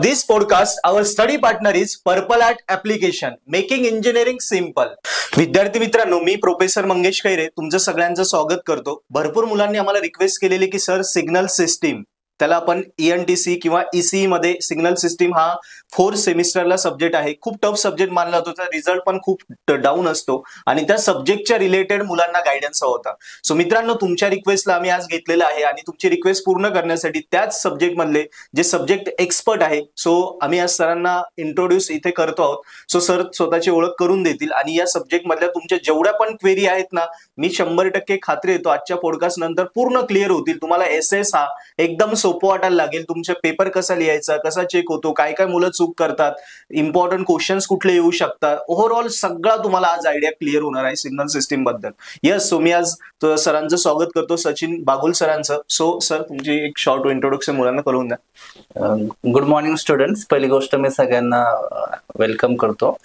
this podcast, our study partner is Purple Art Application, making engineering simple. विद्यार्थी मित्रांनो, मी professor Mangesh Khaire तुमचं सगळ्यांचं स्वागत करतो. भरपूर मुलांनी आम्हाला रिक्वेस्ट केलेली की सर सिग्नल सिस्टीम, त्याला आपण ENTC किंवा ECE मध्ये सिग्नल सिस्टीम हा 4 सेमिस्टरला सब्जेक्ट आहे. खूप टफ सब्जेक्ट मानला जातो, त्याचा रिझल्ट पण खूप डाऊन असतो आणि त्या सब्जेक्टच्या रिलेटेड मुलांना गायडन्स हवा होता. सो मित्रांनो, तुमच्या रिक्वेस्टला आम्ही आज घेतलेलं आहे आणि तुमची रिक्वेस्ट पूर्ण करण्यासाठी त्याच सब्जेक्ट मधले जे सब्जेक्ट एक्सपर्ट आहे, सो आम्ही आज सरांना इंट्रोड्यूस इथे करतो आहोत. सो सर स्वतःची ओळख करून देतील आणि या सब्जेक्ट मधल्या तुमच्या जेवढ्या पण क्वेरी आहेत ना, मी 100% खात्री देतो आजच्या पॉडकास्ट नंतर पूर्ण क्लिअर होतील. तुम्हाला SS हा एकदम सोपं वाटायला लागेल. तुमचे पेपर कसा लिहायचा, कसा चेक होतो, काय काय मुलं चूक करतात, इम्पॉर्टंट क्वेश्चन्स कुठले येऊ शकतात, ओव्हरऑल सगळा तुम्हाला आज आयडिया क्लिअर होणार आहे सिग्नल सिस्टीम बद्दल. यस, सो मी आज सरांचं स्वागत करतो, सचिन बागुल सरांचं. सो सर, तुमची एक शॉर्ट इंट्रोडक्शन मुलांना करून द्या. Good morning students. पहिली गोष्ट मी सगळ्यांना वेलकम करतो.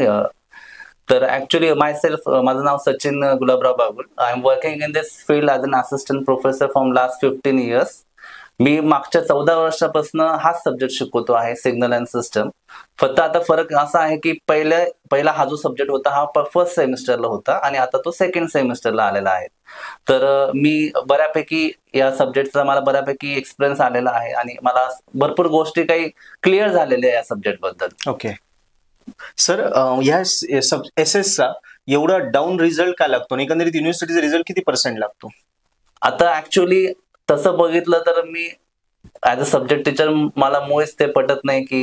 तर ऍक्च्युली मायसेल्फ, माझं नाव Sachin Gulabrao Bagul. I am working in this field as an assistant professor from last 15 years. मी मागच्या 14 वर्षापासून हाच सब्जेक्ट शिकवतो आहे, सिग्नल अँड सिस्टम. फक्त आता फरक असा आहे की पहिला हा जो सब्जेक्ट होता हा फर्स्ट सेमिस्टरला होता आणि आता तो सेकंड सेमिस्टरला आलेला आहे. तर मी बऱ्यापैकी या सब्जेक्टचा मला बऱ्यापैकी एक्सपिरियन्स आलेला आहे आणि मला भरपूर गोष्टी काही क्लिअर झालेल्या आहे या सब्जेक्ट बद्दल. ओके सर, या SS चा एवढा डाऊन रिझल्ट काय लागतो आणि एकंदरीत युनिव्हर्सिटीचा रिझल्ट किती % लागतो? आता ऍक्च्युली तसं बघितलं तर मी ऍज अ सब्जेक्ट टीचर मला मुळेच ते पटत नाही की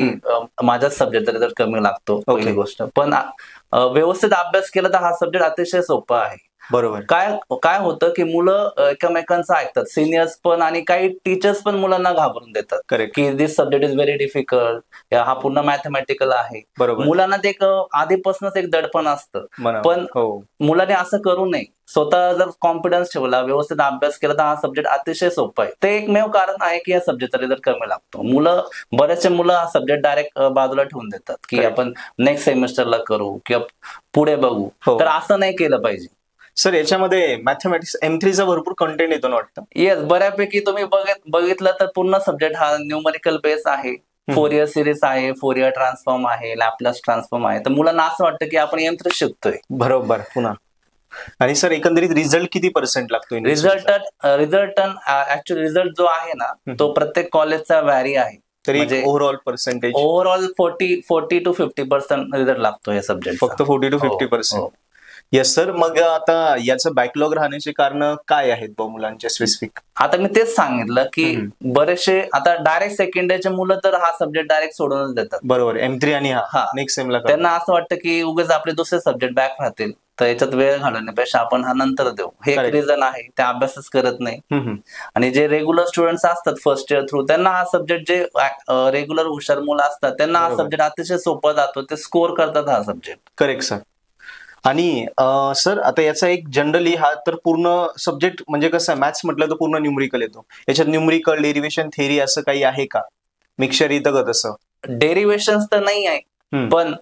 माझ्याच सब्जेक्टचा रिझल्ट कमी लागतो. पहिली गोष्ट, पण व्यवस्थित अभ्यास केला तर हा सब्जेक्ट अतिशय सोपा आहे. बरोबर. काय होतं की मुलं एकमेकांचं ऐकतात, सिनियर्स पण आणि काही टीचर्स पण मुलांना घाबरून देतात की दिस सब्जेक्ट इज व्हेरी डिफिकल्ट, हा पूर्ण मॅथमॅटिकल आहे. मुलांना ते आधीपासूनच एक दडपण असतं. पण मुलांनी असं करू नये. स्वतः जर कॉन्फिडन्स ठेवला, व्यवस्थित अभ्यास केला तर हा सब्जेक्ट अतिशय सोपा आहे. ते एकमेव कारण आहे की या सब्जेक्टचा रिझल्ट कमी लागतो. बरेचसे मुलं हा सब्जेक्ट डायरेक्ट बाजूला ठेवून देतात की आपण नेक्स्ट सेमिस्टरला करू किंवा पुढे बघू. तर असं नाही केलं पाहिजे. सर, याच्यामध्ये मॅथमॅटिक्स M3चा भरपूर कंटेंट येतो ना वाटतं? येस, बऱ्यापैकी तुम्ही बघितलं तर पूर्ण सब्जेक्ट हा न्यूमरिकल बेस आहे. फोरियर सिरीज आहे, फोरियर ट्रान्सफॉर्म आहे, लॅपलास ट्रान्सफॉर्म आहे. तर मुलांना असं वाटतं की आपण M3 शिकतोय. बरोबर. पुन्हा आणि सर, एकंदरीत रिझल्ट किती % लागतो? रिझल्ट ऍक्च्युअली रिझल्ट जो आहे ना, तो प्रत्येक कॉलेजचा व्हॅरी आहे. म्हणजे ओव्हरऑल पर्सेंटेज 40 to 50% रिझल्ट लागतो या सब्जेक्ट. फक्त 40 to 50%. येस सर, मग आता याचं बॅकलॉग राहण्याचे कारण काय आहेत मुलांच्या स्पेसिफिक? आता मी तेच सांगितलं की बरेचसे आता डायरेक्ट सेकंड इयरचे मुलं तर हा सब्जेक्ट डायरेक्ट सोडूनच देतात. बरोबर. M3 आणि हा नेक्स्ट सेमला त्यांना असं वाटतं की उगाच आपले दुसरे सब्जेक्ट बॅक राहतील, तर याच्यात वेळ घालवण्यापेक्षा आपण हा नंतर देऊ. हे एक रिझन आहे. ते अभ्यासच करत नाही. आणि जे रेग्युलर स्टुडंट्स असतात फर्स्ट इयर थ्रू, त्यांना हा सब्जेक्ट, जे रेग्युलर हुशार मुलं असतात त्यांना हा सब्जेक्ट अतिशय सोपा जातो. ते स्कोर करतात हा सब्जेक्ट. Correct sir. आणि सर, आता याचा एक जनरली हा तर पूर्ण सब्जेक्ट म्हणजे कसं आहे, मॅथ्स म्हटलं तर पूर्ण न्यूमरिकल येतो. याच्यात न्यूमरिकल, डेरिव्हेशन, थेरी असं काही आहे का? मिक्सचर येतं का तसं? डेरिव्हेशन तर नाही आहे, पण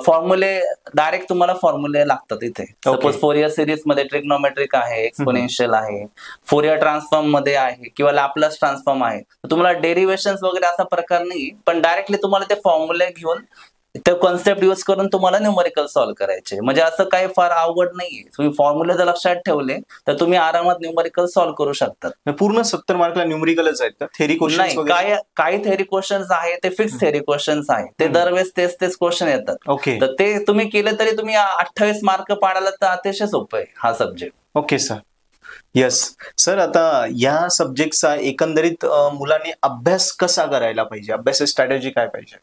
फॉर्म्युले डायरेक्ट तुम्हाला फॉर्म्युले लागतात इथे. सपोज फोरियर सिरीज मध्ये ट्रिग्नोमेट्रिक आहे, एक्सपोनेन्शियल आहे, फोरियर ट्रान्सफॉर्म मध्ये आहे किंवा लॅपलास ट्रान्सफॉर्म आहे. तुम्हाला डेरिव्हेशन वगैरे असा प्रकार नाही, पण डायरेक्टली तुम्हाला ते फॉर्म्युले घेऊन ते कॉन्सेप्ट युज करून तुम्हाला न्यूमरिकल सॉल्व्ह करायचे. म्हणजे असं काही फार अवघड नाहीये. तुम्ही फॉर्म्युले जर लक्षात ठेवले तर तुम्ही आरामात न्यूमरिकल सॉल्व्ह करू शकतात. पूर्ण 70 मार्कला न्यूमरिकलच आहेत का? थेरी क्वेश्चन नाही, काही थेरी क्वेश्चन्स आहे, ते फिक्स थेरी क्वेश्चन्स आहे. ते दरवेळेस तेच क्वेश्चन येतात. तर ते तुम्ही केले तरी तुम्ही 28 मार्क पाडायला तर अतिशय सोपं आहे हा subject. Okay sir. Yes sir, आता या सब्जेक्टचा एकंदरीत मुलांनी अभ्यास कसा करायला पाहिजे? अभ्यासाची स्ट्रॅटेजी काय पाहिजे?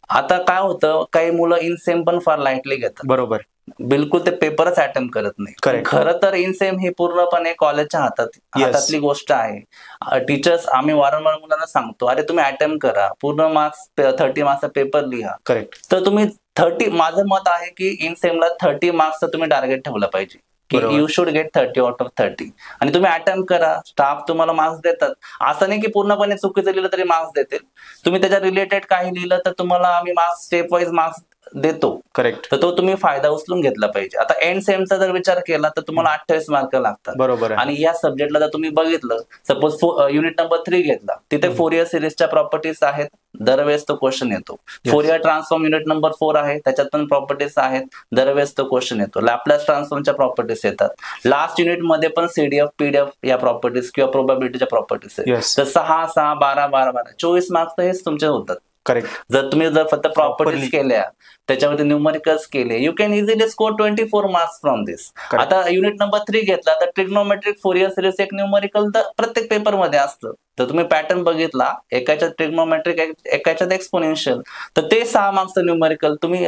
आता काय होतं, काही मुलं इनसेम पण फार लाईटली घेतात. बरोबर. बिलकुल ते पेपरच अटेम्प्ट करत नाही. खरं तर इनसेम ही पूर्णपणे कॉलेजच्या हातातली गोष्ट आहे. टीचर्स, आम्ही वारंवार मुलांना सांगतो, अरे तुम्ही अटेम्प्ट करा, पूर्ण मार्क्स 30 मार्क्सचा पेपर लिहा. करेक्ट. तर तुम्ही 30, माझं मत आहे की इनसेमला 30 मार्क्सचं तुम्ही टार्गेट ठेवलं पाहिजे की you should get 30 out of 30. आणि तुम्ही अटेम्प्ट करा, स्टाफ तुम्हाला मार्क्स देतात. असं नाही की पूर्णपणे चुकीचं लिहिलं तरी मार्क्स देतील. तुम्ही त्याच्या रिलेटेड काही लिहिलं तर तुम्हाला आम्ही मार्क्स, स्टेप वाईज मार्क्स देतो, करेक्ट, तर तो तुम्ही फायदा उचलून घेतला पाहिजे. आता एंड सेमचा जर विचार केला तर तुम्हाला 28 मार्क लागतात. बरोबर. आणि या सब्जेक्टला जर तुम्ही बघितलं, सपोज युनिट नंबर 3 घेतला, तिथे फोरियर सिरीजच्या प्रॉपर्टीज आहेत, दरवेळेस तो क्वेश्चन येतो. फोरियर ट्रान्सफॉर्म युनिट नंबर 4 आहे, त्याच्यात पण प्रॉपर्टीज आहेत, दरवेळेस तो क्वेश्चन येतो. लॅपलास ट्रान्सफॉर्मच्या प्रॉपर्टीज येतात. लास्ट युनिट मध्ये पण सीडीएफ पीडीएफ या प्रॉपर्टीज किंवा प्रोबॅबिलिटीच्या प्रॉपर्टीज आहेत. तर 6, 6, 12, 12, 12, 24 मार्क्स तर हेच तुमचे होतात. करेक्ट. जर फक्त प्रॉपर्टीज केल्या, त्याच्यावरती न्यूमरिकल्स केले, you can easily score 24 marks from this. आता युनिट नंबर 3 घेतला तर ट्रिग्नोमेट्रिक फोरियर सिरीज एक न्यूमरिकल तर प्रत्येक पेपर मध्ये असतं. तर तुम्ही पॅटर्न बघितला, एकाच्यात ट्रिग्नोमेट्रिक, एकाच्यात एक्सपोनेन्शियल, तर ते 6 मार्क्सचं न्यूमरिकल तुम्ही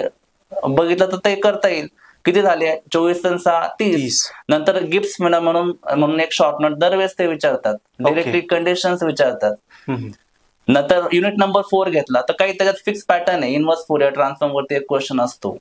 बघितलं तर ते करता येईल. किती झाले? 24 आणि 6 30. नंतर गिब्स म्हणून एक शॉर्ट नोट दरवेळेस ते विचारतात, डिरेक्टली कंडिशन्स विचारतात. नंतर युनिट नंबर 4 घेतला तर काही त्याच्यात फिक्स पॅटर्न आहे. इनव्हर्स फोरियर ट्रान्सफॉर्म वरती एक क्वेश्चन असतो,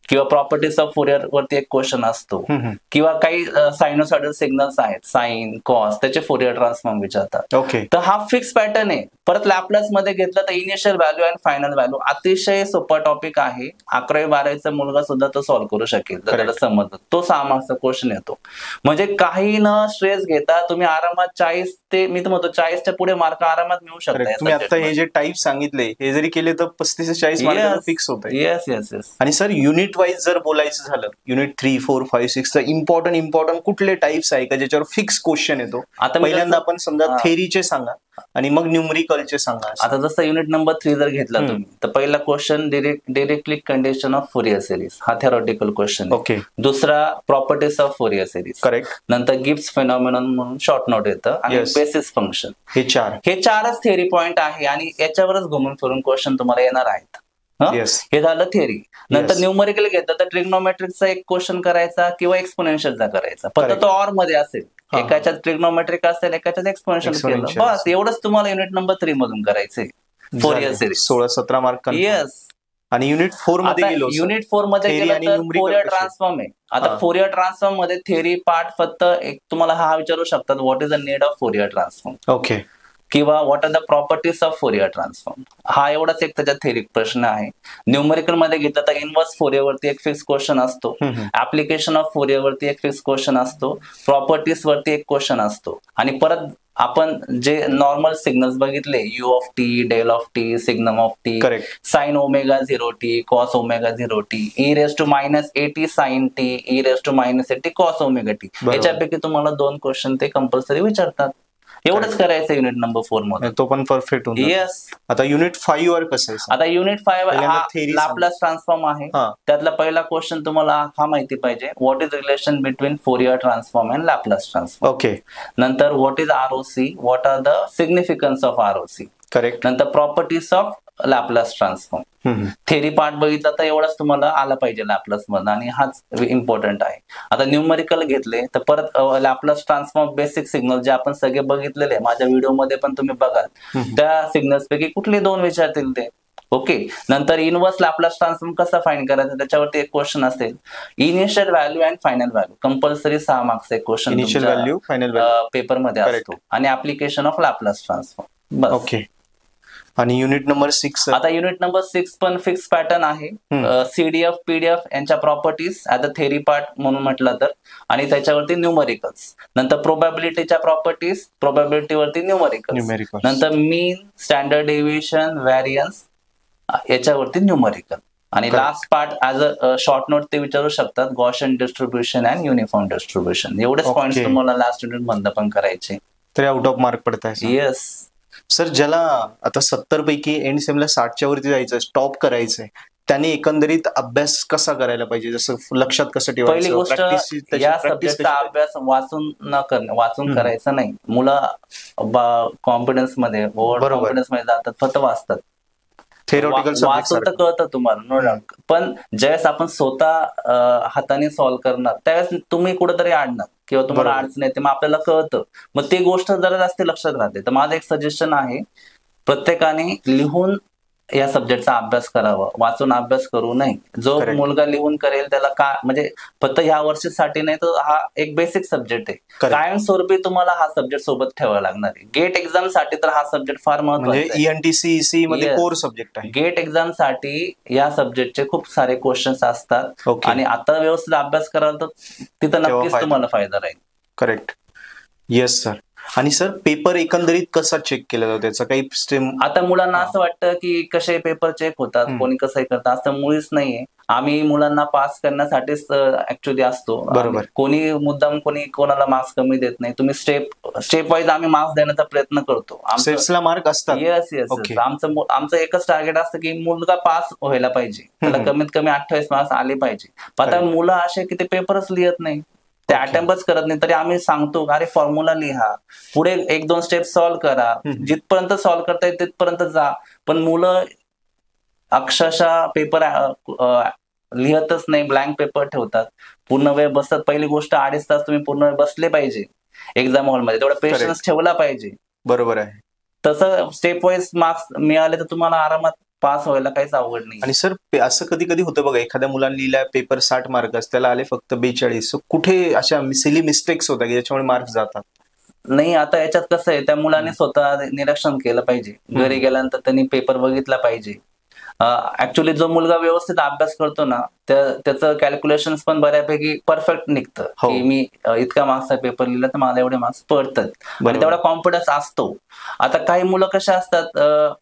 किंवा प्रॉपर्टीज ऑफ फोरियर वरती एक क्वेश्चन असतो, किंवा काही सायनोसॉइडल सिग्नल्स आहेत, साइन, कॉस, त्याचे फोरियर ट्रान्सफॉर्म विचारतात. ओके. तर हा फिक्स पॅटर्न आहे. परत लॅपलास मध्ये घेतलं तर इनिशियल व्हॅल्यू आणि फायनल व्हॅल्यू अतिशय सोपा टॉपिक आहे. 11वी 12वीचा मुलगा सुद्धा तो सॉल्व्ह करू शकेल जर त्याला समजलं. तो 6 मार्क्सचा क्वेश्चन येतो. म्हणजे काही न स्ट्रेस घेता तुम्ही आरामात 40 ते, मी तर म्हणतो 40च्या पुढे मार्क आरामात मिळू शकता. तुम्ही आता हे जे टाईप सांगितले हे जरी केले तर 35 ते 40 मार्क फिक्स होत. Yes yes yes. आणि सर युनिट वाईज जर बोलायचं झालं, युनिट 3, 4, 5, 6 तर इम्पॉर्टंट कुठले टाइप्स आहे का ज्याच्यावर फिक्स क्वेश्चन येतो? आता पहिल्यांदा आपण समजा थेरीचे सांगा आणि मग न्यूमरिकलचे सांगा. आता जसं युनिट नंबर 3 जर घेतला तुम्ही तर पहिला question directly condition of Fourier series, हा थेरॉटिकल क्वेश्चन. ओके. दुसरा properties of Fourier series. Correct. नंतर गिब्स फेनॉमेनॉन म्हणून शॉर्ट नोट येतं, आणि बेसिस फंक्शन. हे 4च थेरी पॉइंट आहे आणि याच्यावरच घुमून फिरून क्वेश्चन तुम्हाला येणार आहेत. हे झालं थेरी. नंतर न्यूमरिकल घेतलं तर ट्रिग्नोमेट्रिकचा एक क्वेश्चन करायचा किंवा एक्सपोनेन्शियलचा करायचा, फक्त तो ऑर मध्ये असेल. एकाच्यात ट्रिग्नोमेट्रिक असेल, एकाच्यात एक्सपोनेन्शियल केलं, बस एवढंच तुम्हाला युनिट नंबर 3 मधून करायचंय फोरियर सिरीज. 16-17 मार्क. येस. आणि युनिट 4 मध्ये गेलो, युनिट 4 मध्ये गेलं तर फोरियर ट्रान्सफॉर्म आहे. आता फोरियर ट्रान्सफॉर्म मध्ये थेरी पार्ट फक्त एक तुम्हाला हा विचारू शकतात, what is the need of Fourier transform. Okay. किंवा what are the properties of Fourier transform, हा एवढाच एक त्याच्यात थेरिक प्रश्न आहे. न्यूमरिकल मध्ये घेतलं तर इनव्हर्स फोरियर वरती एक फिक्स क्वेश्चन असतो, ऍप्लिकेशन ऑफ फोरियर वरती एक फिक्स क्वेश्चन असतो, प्रॉपर्टीज वरती एक क्वेश्चन असतो, आणि परत आपण जे नॉर्मल सिग्नल्स बघितले, u of t, del of t, signum of t, sine omega 0 t, cos omega 0 t, e⁻⁸ sine t, e⁻⁸ cos omega t, याच्यापैकी तुम्हाला 2 क्वेश्चन ते कंपल्सरी विचारतात. एवढंच करायचं युनिट नंबर 4 मध्ये, तो पण परफेक्ट होतो. येस. आता युनिट 5 वर कसं आहे? आता युनिट 5 हा लॅपलास ट्रान्सफॉर्म आहे. त्यातला पहिला क्वेश्चन तुम्हाला हा माहिती पाहिजे, what is relation between Fourier transform and Laplace transform. Okay. नंतर what is ROC, what are the significance of ROC. Correct. नंतर properties of Laplace transform. Theory part बघितला तर एवढाच तुम्हाला आला पाहिजे लॅपलास मध्ये, आणि हाच इम्पॉर्टंट आहे. आता न्यूमरिकल घेतले तर परत लॅपलास ट्रान्सफॉर्म बेसिक सिग्नल जे आपण सगळे बघितलेले, माझ्या व्हिडिओमध्ये पण तुम्ही बघाल, त्या सिग्नल्स पैकी कुठले 2 विचारतील ते. ओके. नंतर इनव्हर्स लॅपलास ट्रान्सफॉर्म कसा फाइंड करायचा, त्याच्यावरती एक क्वेश्चन असेल. Initial value and final value, compulsory 6 marks एक question initial value final value paper मध्ये असतो, आणि ऍप्लिकेशन ऑफ लॅपलास ट्रान्सफॉर्म. बस. ओके. आणि युनिट नंबर 6, आता युनिट नंबर 6 पण फिक्स पॅटर्न आहे. सीडीएफ पीडीएफ यांच्या properties at the theory part म्हणून म्हटलं तर, आणि त्याच्यावरती न्यूमरिकल्स. नंतर प्रोबॅबिलिटीच्या प्रॉपर्टीज, प्रोबॅबिलिटीवरती न्यूमरिकल्स. नंतर मीन, स्टँडर्ड डेव्हिएशन, व्हॅरियन्स, याच्यावरती न्यूमरिकल. आणि last part as a short note ते विचारू शकतात, Gaussian distribution and uniform distribution. एवढेच पॉईंट्स तुम्हाला लास्ट युनिट मधनं पण करायचे, तरी आउट ऑफ मार्क पडताय. येस. सर, ज्याला आता 70 पैकी एंड सेमला 60च्या वरती जायचं, स्टॉप करायचंय, त्याने एकंदरीत अभ्यास कसा करायला पाहिजे, जसं लक्षात कसं ठेवायचं? पहिली गोष्ट, या सब्जेक्टचा अभ्यास वाचून करायचा नाही. मुलं कॉन्फिडन्स मध्ये, ओव्हर कॉन्फिडन्स मध्ये जातात, फक्त वाचतात. वाचून तर कळतं तुम्हाला, नो डाऊट, पण ज्यावेळेस आपण स्वतः हाताने सॉल्व्ह करणार त्यावेळेस तुम्ही कुठेतरी अडणार किंवा तुम्हाला अडचण येते, मग आपल्याला कळतं, मग ती गोष्ट जरा जास्त लक्षात राहते. तर माझं एक सजेशन आहे, प्रत्येकाने लिहून या सब्जेक्टचा अभ्यास करावा, वाचून अभ्यास करू नये. जो Correct. मुलगा लिहून करेल त्याला का म्हणजे फक्त ह्या वर्षीसाठी नाही, तर हा एक बेसिक सब्जेक्ट आहे. Correct. कायमस्वरूपी तुम्हाला हा सब्जेक्ट सोबत ठेवावा लागणार आहे. गेट एक्झाम साठी तर हा सब्जेक्ट फार महत्वाचा म्हणजे आहे. ENTC मध्ये Yes. कोर सब्जेक्ट आहे. गेट एक्झाम साठी या सब्जेक्टचे खूप सारे क्वेश्चन्स असतात Okay. आणि आता व्यवस्थित अभ्यास कराल तर तिथं तेव्हा नक्कीच फायदा. तुम्हाला फायदा राहील. करेक्ट. Yes sir. आणि सर पेपर एकंदरीत कसा चेक केला जातो, त्याचा काही स्ट्रीम? आता मुलांना असं वाटतं की कसे पेपर चेक होतात, कोणी कसंही करतात, असं मुळीच नाहीये. आम्ही मुलांना पास करण्यासाठीच ऍक्च्युली असतो. बरोबर. कोणी मुद्दाम कोणी कोणाला मार्क्स कमी देत नाही. तुम्ही स्टेप वाईज आम्ही मार्क्स देण्याचा प्रयत्न करतो. सेट्सला मार्क असतात. Yes yes. Okay. आमचं एकच टार्गेट असतं की मुलगा पास व्हायला पाहिजे, त्याला कमीत कमी 28 मार्क्स आले पाहिजे. आता Correct. मुलं असे की ते पेपरच लिहत नाही, ते Okay. अटेम्प्टच करत नाही. तरी आम्ही सांगतो अरे फॉर्म्युला लिहा, पुढे 1-2 स्टेप सॉल्व्ह करा, जिथपर्यंत सॉल्व्ह करता येईल तिथपर्यंत जा. पण मुलं अक्षरशः पेपर लिहतच नाही, ब्लँक पेपर ठेवतात, पूर्ण वेळ बसतात. पहिली गोष्ट 2.5 तास तुम्ही पूर्ण वेळ बसले पाहिजे एक्झाम हॉलमध्ये, तेवढा पेशन्स ठेवला पाहिजे. बरोबर आहे. तसं स्टेप वाईज मार्क्स मिळाले तर तुम्हाला आरामात पास व्हायला काहीच अवघड नाही. आणि सर असं कधी कधी होतं बघा, एखाद्या मुलाने लिहिला पेपर 60 मार्क्स, त्याला आले फक्त 42. कुठे अशा सिली मिस्टेक्स होतात की ज्याच्यामुळे मार्क्स जातात? नाही, आता याच्यात कसं आहे, त्या मुलाने स्वतः निरीक्षण केलं पाहिजे. घरी गेल्यानंतर त्यांनी पेपर बघितला पाहिजे. ऍक्च्युली जो मुलगा व्यवस्थित अभ्यास करतो ना, त्याचं कॅल्क्युलेशन पण बऱ्यापैकी परफेक्ट निघतं की मी इतका मार्क्सचा पेपर लिहिला तर मला एवढे मार्क्स पडतात आणि तेवढा कॉन्फिडन्स असतो. आता काही मुलं कशा असतात,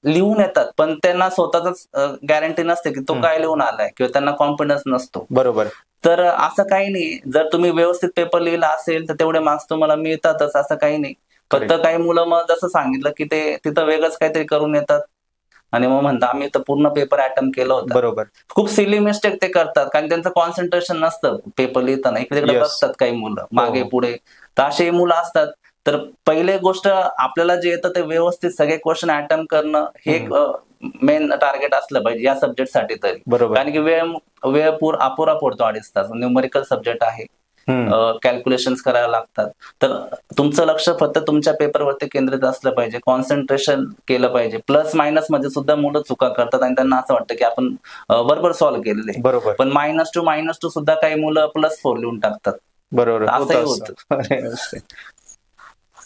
लिहून येतात पण त्यांना स्वतःच गॅरंटी नसते की तो काय लिहून आलाय, किंवा त्यांना कॉन्फिडन्स नसतो. बरोबर. तर असं काही नाही, जर तुम्ही व्यवस्थित पेपर लिहिला असेल तर तेवढे मार्क्स तुम्हाला मिळतातच, असं काही नाही. फक्त काही मुलं मग जसं सांगितलं की ते तिथं वेगळंच काहीतरी करून येतात आणि मग म्हणतात आम्ही तर पूर्ण पेपर अटेम्प्ट केलं होतं. बरोबर. खूप सिली मिस्टेक ते करतात, कारण त्यांचं कॉन्सन्ट्रेशन नसतं पेपर लिहिताना, इकडे तिकडे बघतात काही मुलं मागे पुढे. तर असे मुलं असतात. तर पहिली गोष्ट आपल्याला जे येतं ते व्यवस्थित सगळे क्वेश्चन अटेम्प्ट करणं हे एक मेन टार्गेट असलं पाहिजे या सब्जेक्टसाठी तरी. बरोबर. कारण की वेळ अपुरा पडतो. 2.5 तास न्यूमरिकल सब्जेक्ट आहे, कॅल्क्युलेशन करायला लागतात. तर तुमचं लक्ष फक्त तुमच्या पेपरवरती केंद्रित असलं पाहिजे, कॉन्सन्ट्रेशन केलं पाहिजे. प्लस मायनस मध्ये सुद्धा मुलं चुका करतात आणि त्यांना असं वाटतं की आपण बरोबर सॉल्व्ह केलेले, बरोबर. पण -2 सुद्धा काही मुलं +4 लिहून टाकतात. बरोबर. असंही होतं.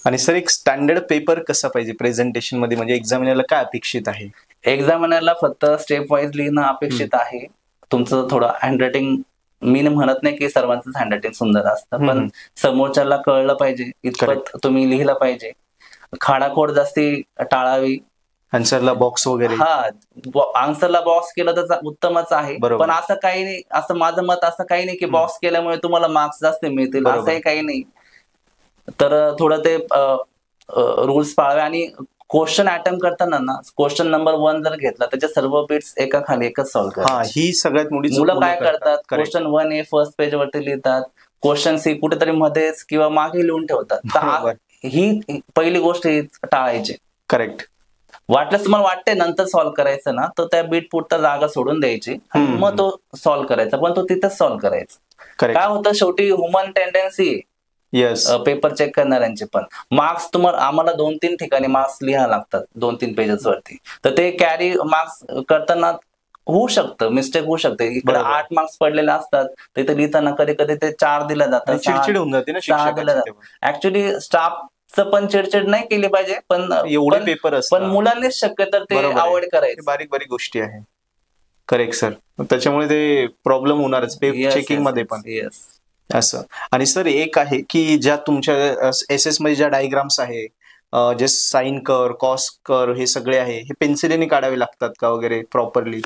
आणि सर एक स्टँडर्ड पेपर कसा पाहिजे प्रेझेंटेशन मध्ये, म्हणजे एक्झामिनरला काय अपेक्षित आहे? एक्झामिनरला फक्त स्टेप वाईज लिहिणं अपेक्षित आहे. तुमचं थोडं हँडरायटिंग, मी म्हणत नाही की सर्वांचंच हँडरायटिंग सुंदर असतं, पण समोरच्याला कळलं पाहिजे इतपत तुम्ही लिहिलं पाहिजे. खाडाखोड जास्ती टाळावी. आन्सरला बॉक्स वगैरे, आन्सरला बॉक्स केलं तर उत्तमच आहे, पण असं काही नाही, असं माझं मत असं काही नाही की बॉक्स केल्यामुळे तुम्हाला मार्क्स जास्त मिळतील, असंही काही नाही. तर थोडं ते रूल्स पाळावे. आणि क्वेश्चन अटेम्प्ट करताना ना, क्वेश्चन नंबर 1 जर घेतला त्याचे सर्व बिट्स एका खाली एकच सॉल्व्ह करायचे. ही सगळ्यात मोठी चूक मुलं काय करतात, क्वेश्चन 1A फर्स्ट पेज वरती लिहितात, क्वेश्चन सी कुठेतरी मध्येच किंवा मागे लिहून ठेवतात. ही पहिली गोष्ट टाळायची. करेक्ट. वाटल्यास तुम्हाला वाटतंय नंतर सॉल्व्ह करायचं ना, तर त्या बीट पुरता जागा सोडून द्यायची आणि मग तो सॉल्व्ह करायचा, पण तो तिथेच सॉल्व्ह करायचा. काय होतं, शेवटी ह्युमन टेंडन्सी पेपर चेक करणाऱ्यांचे पण मार्क्स आम्हाला 2-3 ठिकाणी मार्क्स लिहायला लागतात, 2-3 पेजेस वरती. तर ते कॅरी मार्क्स करताना होऊ शकतं, मिस्टेक होऊ शकते. इकडे 8 मार्क्स पडलेले असतात, तिथे लिहिताना कधी कधी ते 4 दिले जातात, चिडचिड होऊन जाते ना 6 दिले जातात. ऍक्च्युली स्टाफचं पण चिडचिड नाही केली पाहिजे, एवढे पेपर असतात, पण मुलांनीच शक्यतो ते अवॉइड करायचं. बारीक बारीक गोष्टी आहे. Correct sir. त्याच्यामुळे ते प्रॉब्लेम होणारच चेकिंग मध्ये पण. असं. आणि सर एक आहे की ज्या तुमच्या SS मध्ये ज्या डायग्राम्स आहे, जे साइन कर, कॉस कर, हे सगळे आहे, हे पेन्सिलीने काढावे लागतात का वगैरे प्रॉपरली?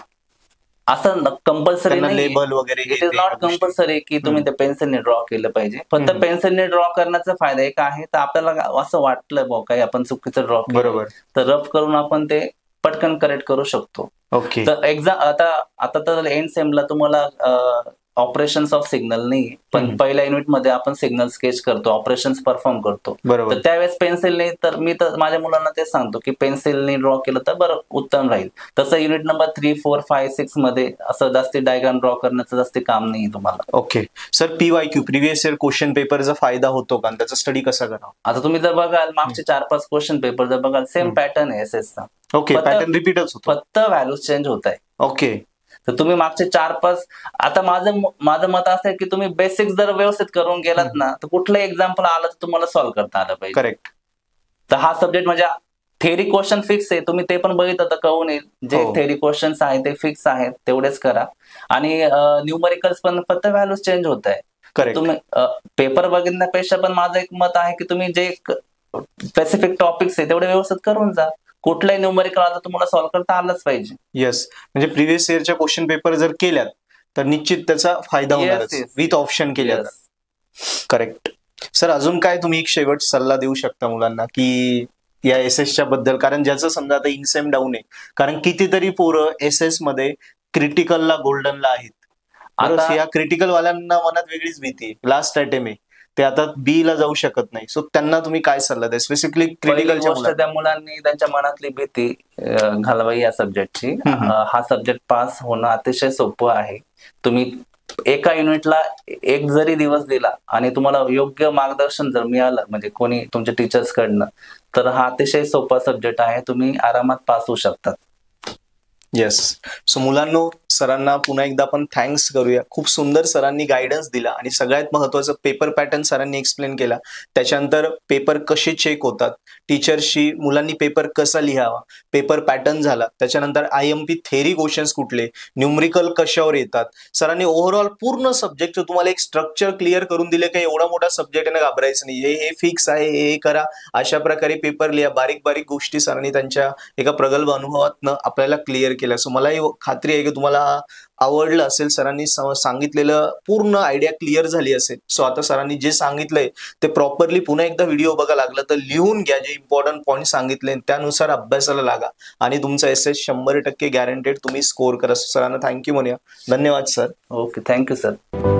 असं कंपल्सरी नाही, लेबल वगैरे. इट इज नॉट कंपल्सरी की तुम्ही ते पेन्सिलने ड्रॉ केलं पाहिजे. फक्त पेन्सिलने ड्रॉ करण्याचा फायदा एक आहे, तर आपल्याला असं वाटलं बुवा काही आपण चुकीचं ड्रॉ केलं, बरोबर, तर रफ करून आपण ते पटकन करेक्ट करू शकतो. ओके. तर एक्झाम आता तर एंड सेमला तुम्हाला ऑपरेशन्स ऑफ सिग्नल नाही, पण पहिल्या युनिटमध्ये आपण सिग्नल स्केच करतो, ऑपरेशन्स परफॉर्म करतो. बरोबर. तर त्यावेळेस पेन्सिलने, तर मी तर माझ्या मुलांना तेच सांगतो की पेन्सिलने ड्रॉ केलं तर बरं उत्तम राहील. तसं युनिट नंबर 3, 4, 5, 6 मध्ये असं जास्ती डायग्राम ड्रॉ करण्याचं जास्ती काम नाही तुम्हाला. Okay sir, PYQ previous year question पेपरचा फायदा होतो का, त्याचा स्टडी कसा करावा? आता तुम्ही जर बघाल मागचे 4-5 क्वेश्चन पेपर जर बघाल, सेम पॅटर्न आहे एसएसचा. ओके, पॅटर्न रिपीटच होतो, फक्त व्हॅल्यूज चेंज होत आहे. ओके. तर तुम्ही मागचे 4-5, आता माझं मत असं आहे की तुम्ही बेसिक्स जर व्यवस्थित करून गेलात ना, तर कुठलंही एक्झाम्पल आलं तर तुम्हाला सॉल्व्ह करता आलं पाहिजे. करेक्ट. तर हा सब्जेक्ट म्हणजे थेरी क्वेश्चन फिक्स आहे, तुम्ही ते पण बघितलं तर कळून येईल. जे थेरी क्वेश्चन्स आहेत ते फिक्स आहेत, तेवढेच करा. आणि न्यूमरिकल्स पण फक्त व्हॅल्यूज चेंज होत आहे. तुम्ही पेपर बघण्यापेक्षा पण माझं एक मत आहे की तुम्ही जे स्पेसिफिक टॉपिक्स आहे तेवढे व्यवस्थित करून जा. कुठलाही न्यूमरिकल आता तुम्हाला सॉल्व्ह करता आलंच पाहिजे. येस, म्हणजे प्रिव्हियस इयरच्या क्वेश्चन पेपर जर केल्यात तर निश्चित त्याचा फायदा होणार विथ ऑप्शन केल्या. करेक्ट. सर, अजून काय तुम्ही एक शेवट सल्ला देऊ शकता मुलांना की या एसएसच्या बद्दल, कारण ज्याचं समजा आता इनसेम डाऊन आहे, कारण कितीतरी पोरं एसएस मध्ये क्रिटिकलला गोल्डनला आहेत. आता या क्रिटिकल वाल्यांना मनात वेगळीच भीती, लास्ट अटेम्प्ट आहे, ते आता बी ला जाऊ शकत नाही. सो त्यांना तुम्ही काय सल्ला द्या स्पेसिफिकली क्रिटिकलच्या? त्या मुलांनी त्यांच्या मनातली भीती घालवावी या सब्जेक्टची. हा सब्जेक्ट पास होणं अतिशय सोपं आहे. तुम्ही एका युनिटला एक जरी दिवस दिला आणि तुम्हाला योग्य मार्गदर्शन जर मिळालं, म्हणजे कोणी तुमच्या टीचर्स कडनं, तर हा अतिशय सोपा सब्जेक्ट आहे, तुम्ही आरामात पास होऊ शकता. येस. सो मुलांनो, सरांना पुन्हा एकदा आपण थँक्स करूया. खूप सुंदर सरांनी गायडन्स दिला आणि सगळ्यात महत्वाचं पेपर पॅटर्न सरांनी एक्सप्लेन केला. त्याच्यानंतर पेपर कसे चेक होतात, टीचर्सशी मुलांनी पेपर कसा लिहावा, पेपर पॅटर्न झाला, त्याच्यानंतर IMP थेरी क्वेश्चन्स कुठले, न्यूमरिकल कशावर येतात. सरांनी ओव्हरऑल पूर्ण सब्जेक्टचं तुम्हाला एक स्ट्रक्चर क्लिअर करून दिले की एवढा मोठा सब्जेक्ट आहे ना, घाबरायचं नाही, हे फिक्स आहे, हे करा, अशा प्रकारे पेपर लिहा. बारीक बारीक गोष्टी सरांनी त्यांच्या एका प्रगल्भ अनुभवातनं आपल्याला क्लिअर केलं. सो मलाही खात्री आहे की तुम्हाला आवडलं असेल. सरांनी सांगितलेलं पूर्ण आयडिया क्लिअर झाली असेल. सो आता सरांनी जे सांगितलंय ते प्रॉपरली पुन्हा एकदा व्हिडिओ बघा, लागलं तर लिहून घ्या, जे इम्पॉर्टंट पॉईंट सांगितले त्यानुसार अभ्यासाला लागा आणि तुमचा एसएस 100% गॅरंटेड तुम्ही स्कोर करा. सरांना थँक्यू म्हणूया. धन्यवाद सर. Okay, thank you sir.